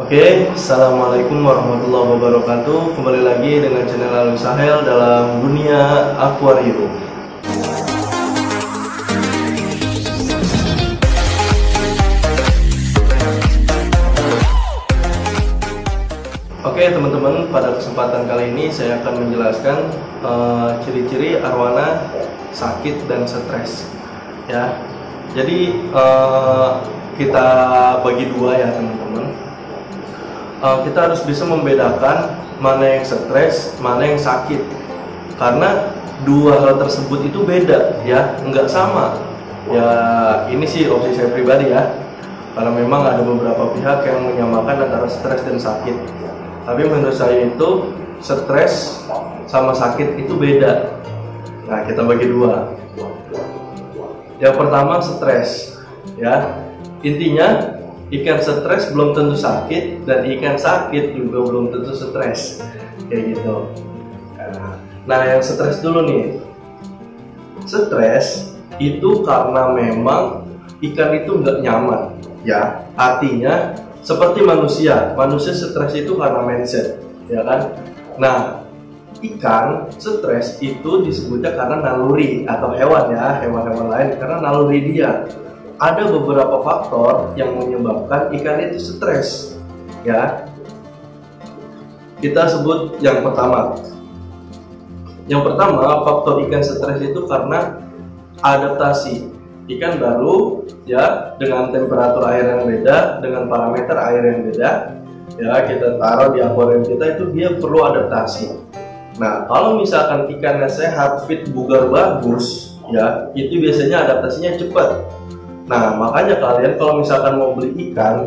Oke, assalamualaikum warahmatullahi wabarakatuh. Kembali lagi dengan channel Alwi Sahel dalam dunia akuarium. Oke teman-teman, pada kesempatan kali ini saya akan menjelaskan ciri-ciri arwana sakit dan stres. Ya, jadi kita bagi dua ya teman-teman. Kita harus bisa membedakan mana yang stres, mana yang sakit, karena dua hal tersebut itu beda ya, nggak sama ya. Ini sih opsi saya pribadi ya, karena memang ada beberapa pihak yang menyamakan antara stres dan sakit, tapi menurut saya itu stres sama sakit itu beda. Nah, kita bagi dua. Yang pertama stres ya, intinya ikan stres belum tentu sakit, dan ikan sakit juga belum tentu stres, kayak gitu. Nah, yang stres dulu nih. Stres itu karena memang ikan itu nggak nyaman, ya. Artinya seperti manusia stres itu karena mindset, ya kan? Nah, ikan stres itu disebutnya karena naluri, atau hewan ya, hewan-hewan lain karena naluri dia. Ada beberapa faktor yang menyebabkan ikan itu stres ya. Kita sebut yang pertama. Yang pertama, faktor ikan stres itu karena adaptasi. Ikan baru ya, dengan temperatur air yang beda, dengan parameter air yang beda ya, kita taruh di akuarium kita, itu dia perlu adaptasi. Nah, kalau misalkan ikannya sehat, fit, bugar, bagus ya, itu biasanya adaptasinya cepat. Nah, makanya kalian kalau misalkan mau beli ikan,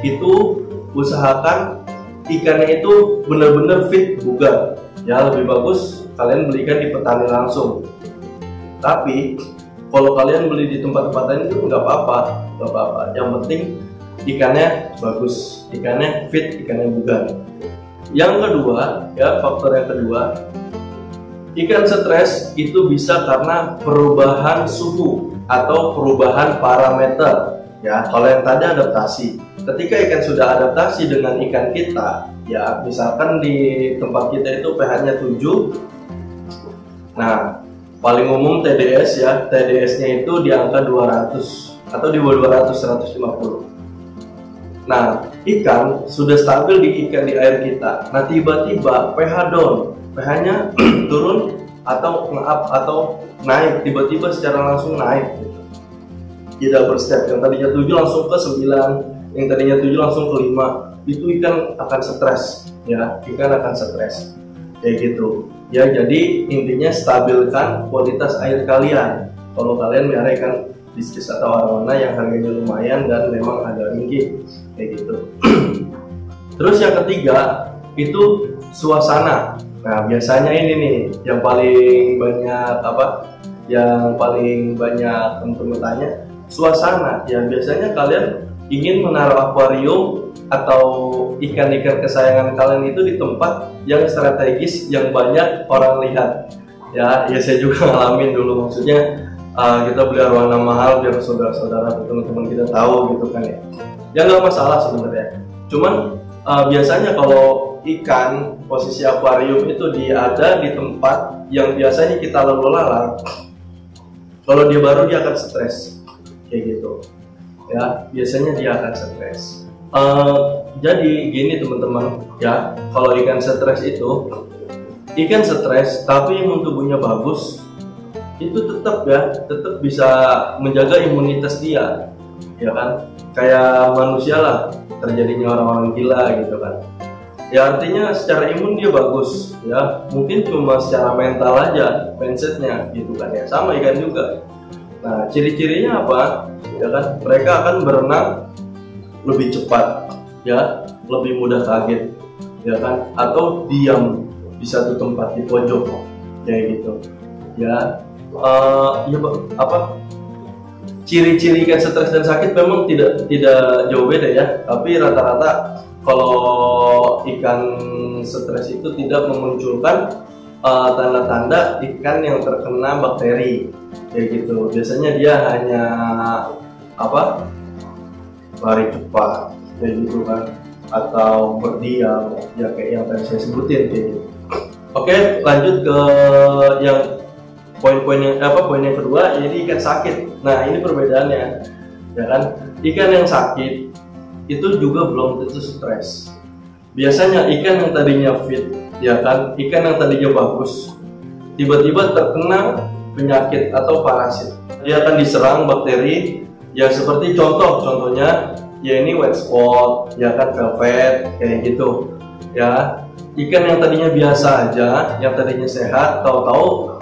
itu usahakan ikannya itu benar-benar fit, bugar. Ya, lebih bagus kalian belikan di petani langsung. Tapi kalau kalian beli di tempat-tempat lain itu nggak apa-apa. Yang penting ikannya bagus, ikannya fit, ikannya bugar. Yang kedua, ya, faktor yang kedua, ikan stres itu bisa karena perubahan suhu atau perubahan parameter ya. Kalau yang tadi adaptasi, ketika ikan sudah adaptasi dengan ikan kita ya, misalkan di tempat kita itu pH-nya 7. Nah, paling umum TDS ya, TDS-nya itu di angka 200 atau di bawah 200, 150. Nah, ikan sudah stabil di air kita. Nah, tiba-tiba pH down, pH-nya turun atau nge-up atau naik, tiba-tiba secara langsung naik gitu. Tidak berstep, yang tadinya 7 langsung ke 9, yang tadinya 7 langsung ke 5, itu ikan akan stres ya, ikan akan stres kayak gitu ya. Jadi intinya stabilkan kualitas air kalian kalau kalian melihara ikan bisnis atau arwana yang harganya lumayan dan memang agak tinggi kayak gitu. Terus yang ketiga itu suasana. Nah, biasanya ini nih yang paling banyak teman-teman tanya, suasana. Ya, biasanya kalian ingin menaruh akuarium atau ikan-ikan kesayangan kalian itu di tempat yang strategis, yang banyak orang lihat. Ya, saya juga ngalamin dulu, maksudnya kita beli arwana mahal biar saudara-saudara atau teman-teman kita tahu gitu kan ya. Ya nggak masalah sebenarnya. Cuman biasanya kalau ikan posisi akuarium itu dia ada di tempat yang biasanya kita lalu lalang, kalau dia baru dia akan stres kayak gitu ya, biasanya dia akan stres. Jadi gini teman-teman ya, kalau ikan stres itu ikan stres tapi imun tubuhnya bagus, itu tetap bisa menjaga imunitas dia ya kan, kayak manusia lah, terjadinya orang-orang gila gitu kan ya. Artinya secara imun dia bagus ya, mungkin cuma secara mental aja, mindsetnya gitu kan ya. Sama ikan juga. Nah, ciri-cirinya apa ya kan, mereka akan berenang lebih cepat ya, lebih mudah kaget ya kan, atau diam di satu tempat di pojok kayak gitu ya. Ciri-ciri ikan stres dan sakit memang tidak jauh beda ya, tapi rata-rata kalau ikan stres itu tidak memunculkan tanda-tanda ikan yang terkena bakteri kayak gitu. Biasanya dia hanya lari cepat kayak gitu kan, atau berdiam, ya kayak yang tadi saya sebutin kayak gitu. Oke, lanjut ke yang poin yang kedua, jadi ikan sakit. Nah, ini perbedaannya, ya kan? Ikan yang sakit itu juga belum tentu stres. Biasanya ikan yang tadinya fit, ya kan, ikan yang tadinya bagus, tiba-tiba terkena penyakit atau parasit. Dia akan diserang bakteri, ya seperti contohnya, ya ini white spot, ya kan, velvet, kayak gitu. Ya, ikan yang tadinya biasa aja, yang tadinya sehat, tahu-tahu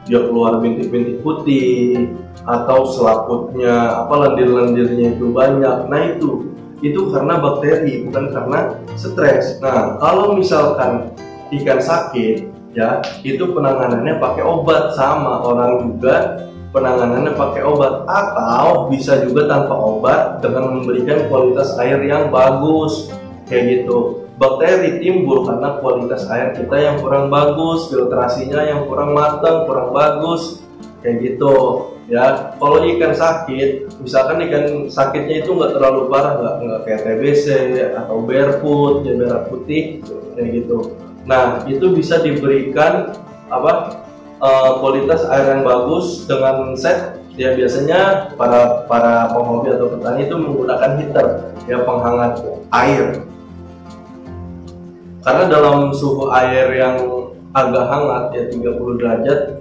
dia keluar bintik-bintik putih atau selaputnya lendir-lendirnya itu banyak. Nah itu karena bakteri, bukan karena stres. Nah, kalau misalkan ikan sakit, ya itu penanganannya pakai obat, sama orang juga penanganannya pakai obat, atau bisa juga tanpa obat dengan memberikan kualitas air yang bagus kayak gitu. Bakteri timbul karena kualitas air kita yang kurang bagus, filtrasinya yang kurang matang, kurang bagus kayak gitu ya. Kalau ikan sakit, misalkan ikan sakitnya itu nggak terlalu parah, nggak kayak TBC atau barefoot, ya merah putih kayak gitu. Nah, itu bisa diberikan kualitas air yang bagus dengan set. Ya biasanya para penghobi atau petani itu menggunakan heater, ya penghangat air. Karena dalam suhu air yang agak hangat, ya 30 derajat,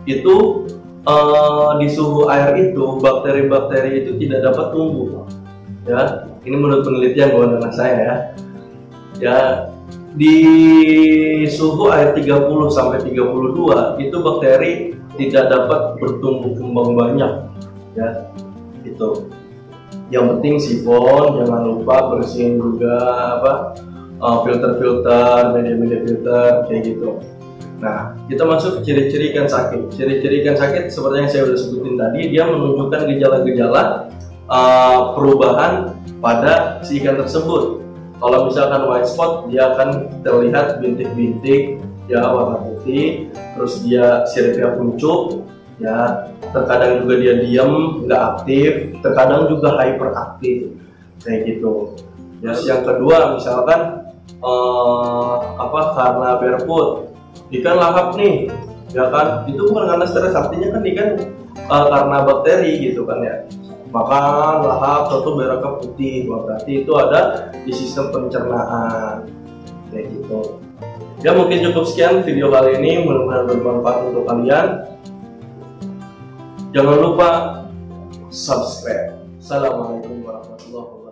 itu di suhu air itu bakteri-bakteri itu tidak dapat tumbuh. Ya, ini menurut penelitian bukan dengan saya ya. Ya, di suhu air 30 sampai 32 itu bakteri tidak dapat bertumbuh kembang banyak. Ya, itu. Yang penting sifon, jangan lupa bersihin juga filter-filter, media-media filter kayak gitu. Nah, kita masuk ke ciri-ciri ikan sakit. Ciri-ciri ikan sakit seperti yang saya sudah sebutin tadi, dia menunjukkan gejala-gejala perubahan pada si ikan tersebut. Kalau misalkan white spot, dia akan terlihat bintik-bintik, ya warna putih, terus dia siripnya kuncup, ya terkadang juga dia diam, nggak aktif, terkadang juga hyperaktif kayak gitu. Ya, yang kedua misalkan karena barefoot, ikan lahap nih, ya kan, itu bukan karena stres, artinya kan ikan karena bakteri gitu kan ya, makan lahap satu beraknya putih, berarti itu ada di sistem pencernaan kayak gitu. Ya, mungkin cukup sekian video kali ini, mudah-mudahan bermanfaat untuk kalian. Jangan lupa subscribe. Assalamualaikum warahmatullahi wabarakatuh.